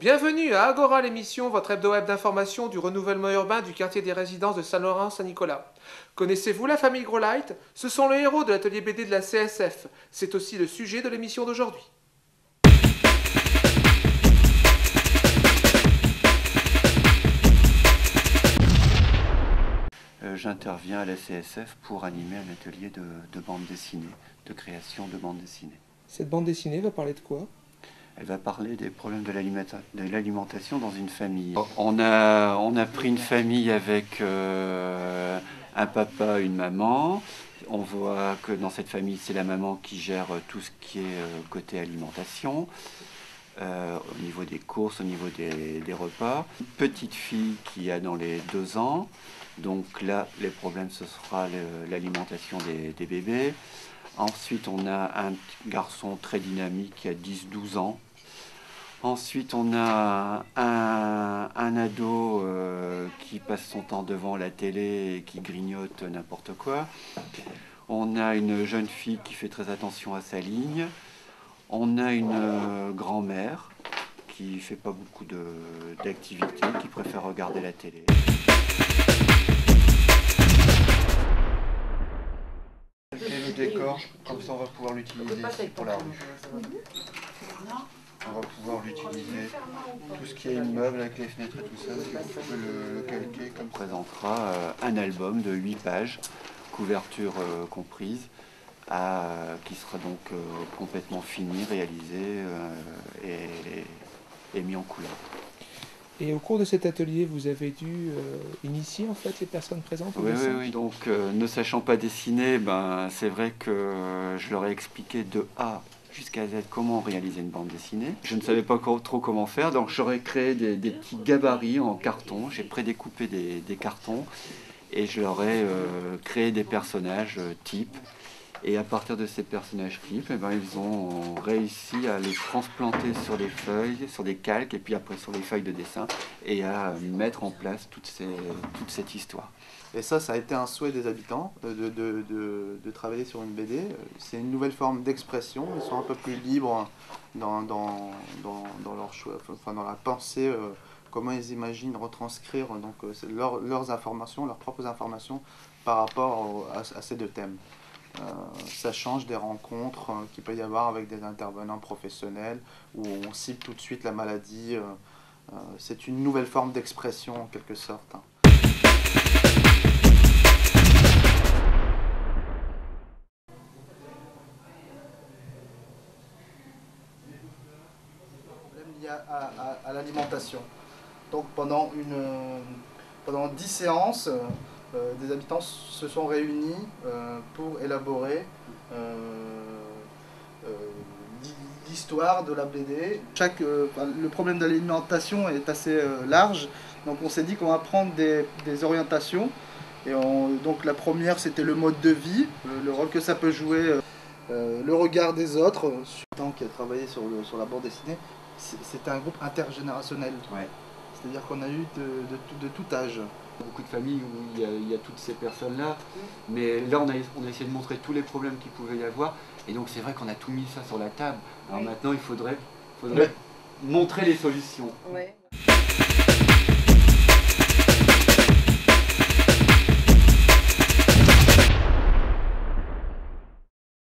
Bienvenue à Agora l'émission, votre hebdo-web d'information du renouvellement urbain du quartier des résidences de Saint-Laurent-Saint-Nicolas. Connaissez-vous la famille Growlight? Ce sont les héros de l'atelier BD de la CSF. C'est aussi le sujet de l'émission d'aujourd'hui. J'interviens à la CSF pour animer un atelier de bande dessinée, de création de bande dessinée. Cette bande dessinée va parler de quoi? Elle va parler des problèmes de l'alimentation dans une famille. On a pris une famille avec un papa, une maman. On voit que dans cette famille, c'est la maman qui gère tout ce qui est côté alimentation, au niveau des courses, au niveau des repas. Une petite fille qui a dans les 2 ans. Donc là, les problèmes, ce sera l'alimentation des bébés. Ensuite, on a un garçon très dynamique qui a 10-12 ans. Ensuite, on a un ado qui passe son temps devant la télé et qui grignote n'importe quoi. On a une jeune fille qui fait très attention à sa ligne. On a une grand-mère qui ne fait pas beaucoup d'activités, qui préfère regarder la télé. Le décor, comme ça on va pouvoir l'utiliser ici pour la rue. On va pouvoir l'utiliser, tout ce qui est immeuble avec les fenêtres et tout ça, si vous pouvez le calquer comme ça. On présentera un album de 8 pages, couverture comprise, qui sera donc complètement fini, réalisé et mis en couleur. Et au cours de cet atelier, vous avez dû initier en fait les personnes présentes au dessin? Oui. Donc, ne sachant pas dessiner, c'est vrai que je leur ai expliqué de A jusqu'à Z comment réaliser une bande dessinée. Je ne savais pas trop comment faire, donc j'aurais créé des petits gabarits en carton. J'ai prédécoupé des cartons et je leur ai créé des personnages types. Et à partir de ces personnages types, ils ont réussi à les transplanter sur des feuilles, sur des calques, et puis après sur les feuilles de dessin, et à mettre en place toute cette histoire. Et ça a été un souhait des habitants de travailler sur une BD. C'est une nouvelle forme d'expression. Ils sont un peu plus libres dans leur choix, enfin, dans la pensée, comment ils imaginent retranscrire donc, leurs informations, leurs propres informations par rapport à ces deux thèmes. Ça change des rencontres qu'il peut y avoir avec des intervenants professionnels où on cible tout de suite la maladie. C'est une nouvelle forme d'expression en quelque sorte. Lié à l'alimentation. Donc pendant 10 séances, des habitants se sont réunis pour élaborer l'histoire de la BD. Le problème de l'alimentation est assez large, donc on s'est dit qu'on va prendre des orientations. Et donc la première, c'était le mode de vie, le rôle que ça peut jouer, le regard des autres. Qui a travaillé sur la bande dessinée, c'était un groupe intergénérationnel. Ouais. C'est-à-dire qu'on a eu de tout âge. Beaucoup de familles où il y a toutes ces personnes-là, mais là on a essayé de montrer tous les problèmes qu'il pouvait y avoir, et donc c'est vrai qu'on a tout mis ça sur la table. Alors maintenant il faudrait montrer les solutions. Ouais.